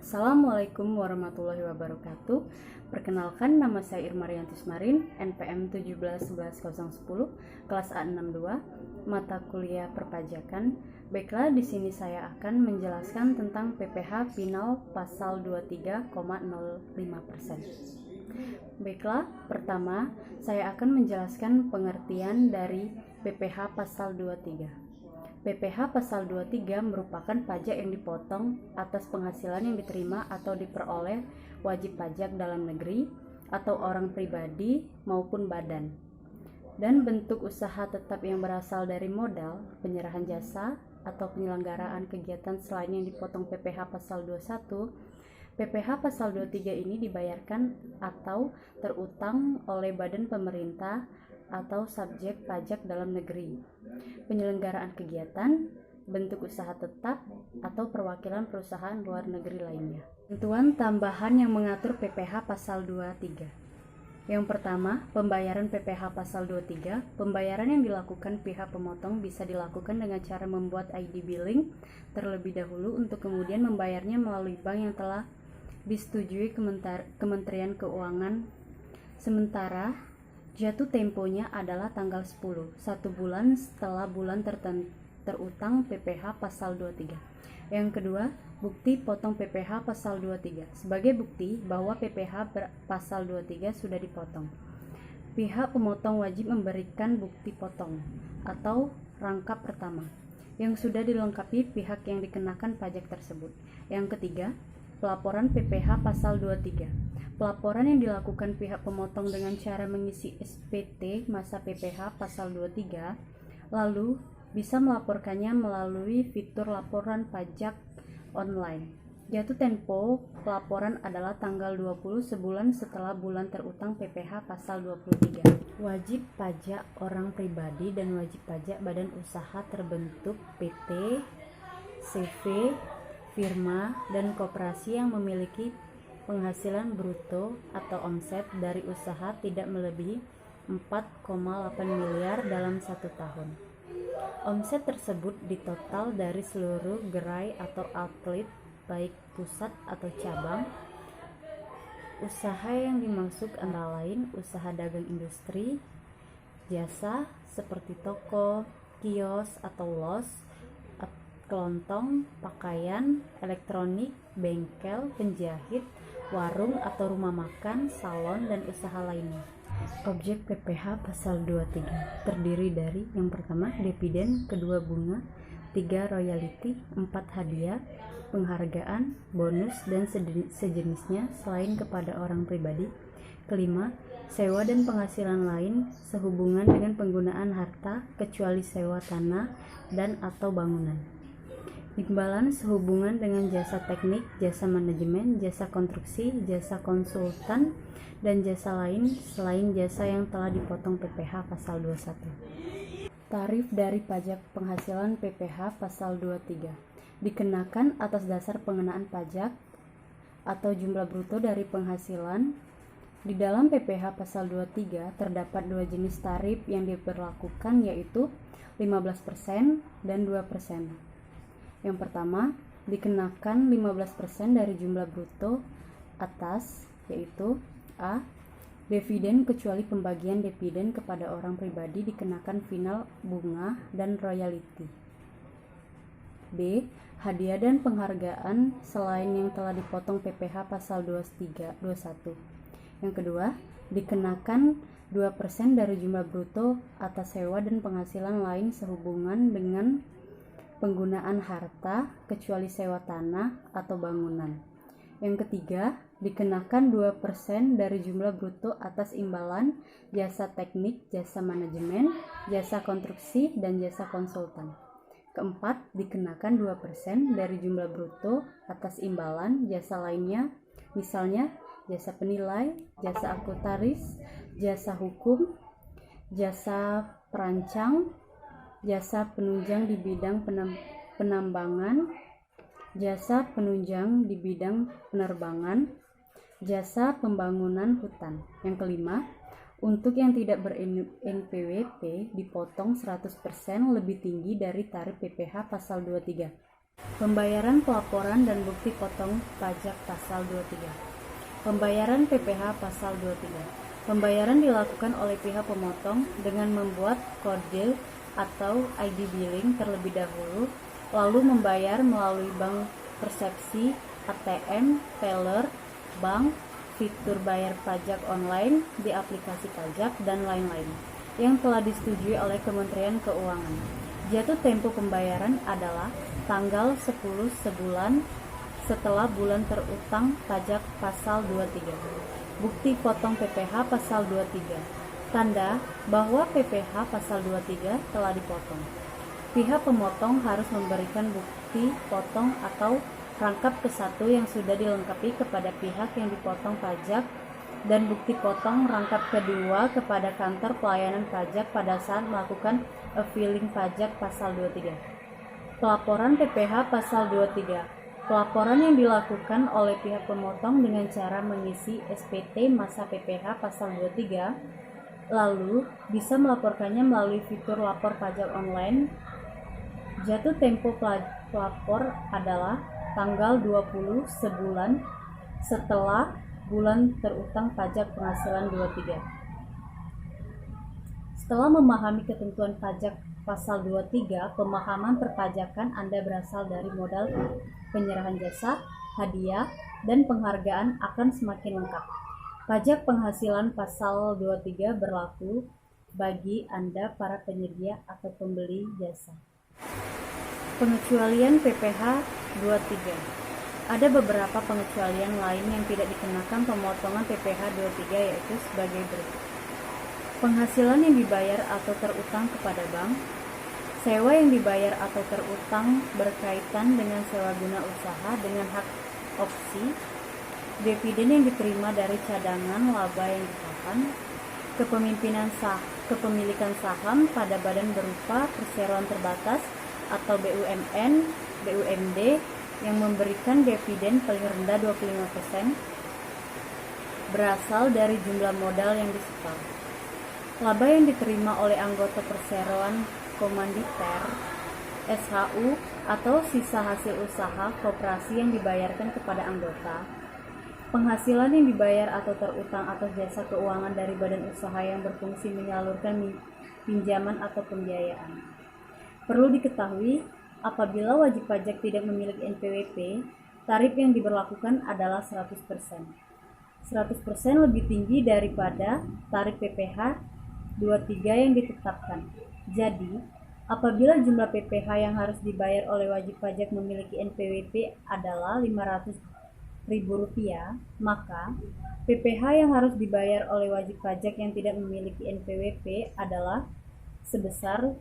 Assalamualaikum warahmatullahi wabarakatuh. Perkenalkan, nama saya Irma Rianti Smarin, NPM 1711010, kelas A62, mata kuliah perpajakan. Baiklah, di sini saya akan menjelaskan tentang PPh final pasal 23,05%. Baiklah, pertama saya akan menjelaskan pengertian dari PPh pasal 23. PPh pasal 23 merupakan pajak yang dipotong atas penghasilan yang diterima atau diperoleh wajib pajak dalam negeri atau orang pribadi maupun badan. Dan bentuk usaha tetap yang berasal dari modal, penyerahan jasa, atau penyelenggaraan kegiatan selain yang dipotong PPh pasal 21, PPh pasal 23 ini dibayarkan atau terutang oleh badan pemerintah atau subjek pajak dalam negeri, penyelenggaraan kegiatan, bentuk usaha tetap, atau perwakilan perusahaan luar negeri lainnya. Ketentuan tambahan yang mengatur PPh pasal 23. Yang pertama, pembayaran PPh pasal 23. Pembayaran yang dilakukan pihak pemotong bisa dilakukan dengan cara membuat ID billing terlebih dahulu untuk kemudian membayarnya melalui bank yang telah disetujui Kementerian Keuangan. Sementara jatuh temponya adalah tanggal 10, 1 bulan setelah bulan terutang PPh pasal 23. Yang kedua, bukti potong PPh pasal 23. Sebagai bukti bahwa PPh pasal 23 sudah dipotong, pihak pemotong wajib memberikan bukti potong atau rangkap pertama yang sudah dilengkapi pihak yang dikenakan pajak tersebut. Yang ketiga, pelaporan PPh pasal 23. Pelaporan yang dilakukan pihak pemotong dengan cara mengisi SPT masa PPh pasal 23, lalu bisa melaporkannya melalui fitur laporan pajak online. Jatuh tempo pelaporan adalah tanggal 20 sebulan setelah bulan terutang PPh pasal 23. Wajib pajak orang pribadi dan wajib pajak badan usaha terbentuk PT, CV, firma, dan koperasi yang memiliki penghasilan bruto atau omset dari usaha tidak melebihi 4,8 miliar dalam 1 tahun. Omset tersebut ditotal dari seluruh gerai atau outlet, baik pusat atau cabang. Usaha yang dimaksud antara lain usaha dagang industri, jasa seperti toko, kios atau los, kelontong, pakaian, elektronik, bengkel, penjahit, warung atau rumah makan, salon, dan usaha lainnya. Objek PPh pasal 23 terdiri dari yang pertama dividen, kedua bunga, 3 royalti, 4 hadiah, penghargaan, bonus, dan sejenisnya selain kepada orang pribadi. Kelima, sewa dan penghasilan lain sehubungan dengan penggunaan harta kecuali sewa tanah dan atau bangunan. Imbalan sehubungan dengan jasa teknik, jasa manajemen, jasa konstruksi, jasa konsultan, dan jasa lain selain jasa yang telah dipotong PPh pasal 21. Tarif dari pajak penghasilan PPh pasal 23 dikenakan atas dasar pengenaan pajak atau jumlah bruto dari penghasilan. Di dalam PPh pasal 23 terdapat 2 jenis tarif yang diberlakukan, yaitu 15% dan 2%. Yang pertama, dikenakan 15% dari jumlah bruto atas, yaitu A. Dividen kecuali pembagian dividen kepada orang pribadi dikenakan final bunga dan royalti. B. Hadiah dan penghargaan selain yang telah dipotong PPh pasal 21. Yang kedua, dikenakan 2% dari jumlah bruto atas sewa dan penghasilan lain sehubungan dengan penggunaan harta kecuali sewa tanah atau bangunan. Yang ketiga, dikenakan 2% dari jumlah bruto atas imbalan jasa teknik, jasa manajemen, jasa konstruksi, dan jasa konsultan. Keempat, dikenakan 2% dari jumlah bruto atas imbalan jasa lainnya, misalnya jasa penilai, jasa akuntaris, jasa hukum, jasa perancang, jasa penunjang di bidang penambangan, jasa penunjang di bidang penerbangan, jasa pembangunan hutan. Yang kelima, untuk yang tidak ber-NPWP dipotong 100% lebih tinggi dari tarif PPh pasal 23. Pembayaran pelaporan dan bukti potong pajak pasal 23. Pembayaran PPh pasal 23. Pembayaran dilakukan oleh pihak pemotong dengan membuat kode atau ID billing terlebih dahulu, lalu membayar melalui bank persepsi, ATM, teller, bank, fitur bayar pajak online di aplikasi pajak, dan lain-lain yang telah disetujui oleh Kementerian Keuangan. Jatuh tempo pembayaran adalah tanggal 10 sebulan setelah bulan terutang pajak pasal 23. Bukti potong PPh pasal 23. Tanda bahwa PPh pasal 23 telah dipotong. Pihak pemotong harus memberikan bukti potong atau rangkap ke-1 yang sudah dilengkapi kepada pihak yang dipotong pajak dan bukti potong rangkap kedua kepada kantor pelayanan pajak pada saat melakukan e-filing pajak pasal 23. Pelaporan PPh pasal 23. Pelaporan yang dilakukan oleh pihak pemotong dengan cara mengisi SPT masa PPh pasal 23, lalu bisa melaporkannya melalui fitur lapor pajak online. Jatuh tempo pelapor adalah tanggal 20 sebulan setelah bulan terutang pajak penghasilan 23. Setelah memahami ketentuan pajak pasal 23, pemahaman perpajakan Anda berasal dari modal penyerahan jasa, hadiah, dan penghargaan akan semakin lengkap. Pajak penghasilan pasal 23 berlaku bagi Anda para penyedia atau pembeli jasa. Pengecualian PPh 23. Ada beberapa pengecualian lain yang tidak dikenakan pemotongan PPh 23, yaitu sebagai berikut. Penghasilan yang dibayar atau terutang kepada bank, sewa yang dibayar atau terutang berkaitan dengan sewa guna usaha dengan hak opsi, dividen yang diterima dari cadangan laba yang ditahan, kepemilikan saham pada badan berupa perseroan terbatas atau BUMN, BUMD yang memberikan dividen paling rendah 25% berasal dari jumlah modal yang disetor. Laba yang diterima oleh anggota perseroan komanditer, SHU, atau sisa hasil usaha koperasi yang dibayarkan kepada anggota. Penghasilan yang dibayar atau terutang atas jasa keuangan dari badan usaha yang berfungsi menyalurkan pinjaman atau pembiayaan. Perlu diketahui, apabila wajib pajak tidak memiliki NPWP, tarif yang diberlakukan adalah 100%. 100% lebih tinggi daripada tarif PPh 23 yang ditetapkan. Jadi, apabila jumlah PPh yang harus dibayar oleh wajib pajak memiliki NPWP adalah Rp500.000, maka PPh yang harus dibayar oleh wajib pajak yang tidak memiliki NPWP adalah sebesar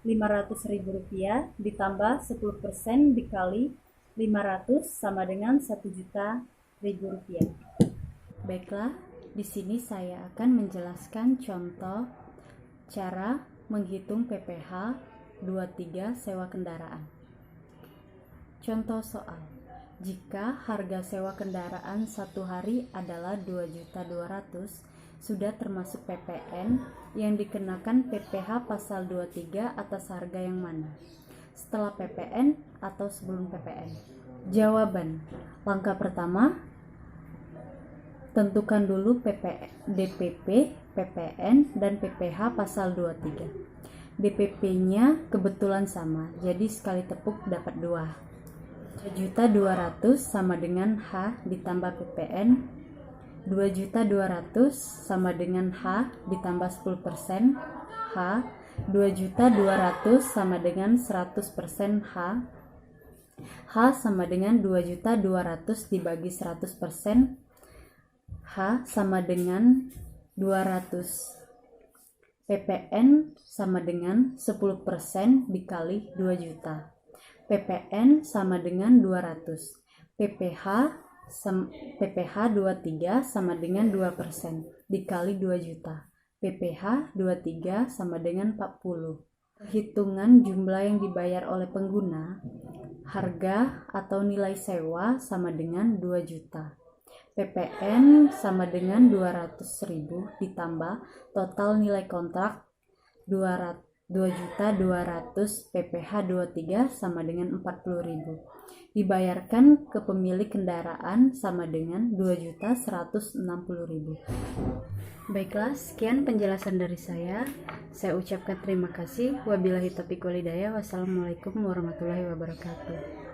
Rp500.000 ditambah 10% dikali 500 sama dengan Rp1.000.000. Baiklah, di sini saya akan menjelaskan contoh cara menghitung PPh 23 sewa kendaraan. Contoh soal. Jika harga sewa kendaraan satu hari adalah 2.200.000, sudah termasuk PPN yang dikenakan PPh pasal 23 atas harga yang mana? Setelah PPN atau sebelum PPN? Jawaban. Langkah pertama, tentukan dulu DPP, PPN, dan PPh pasal 23. DPP-nya kebetulan sama, jadi sekali tepuk dapat 2. 2.200.000 sama dengan H ditambah PPN. 2.200.000 sama dengan H ditambah 10% H. 2.200.000 sama dengan 100% H. H sama dengan 2.200.000 dibagi 100%. H sama dengan 200. PPN sama dengan 10% dikali 2 juta. PPN sama dengan 200. PPh 23 sama dengan 2% dikali 2 juta. PPh 23 sama dengan 40. Perhitungan jumlah yang dibayar oleh pengguna, harga atau nilai sewa sama dengan 2 juta. PPN sama dengan 200.000 ditambah total nilai kontrak 2.200.000. PPh 23 sama dengan 40.000. dibayarkan ke pemilik kendaraan sama dengan 2.160.000. Baiklah, sekian penjelasan dari saya. Saya ucapkan terima kasih. Wabillahi taufiq walhidayah. Wassalamualaikum warahmatullahi wabarakatuh.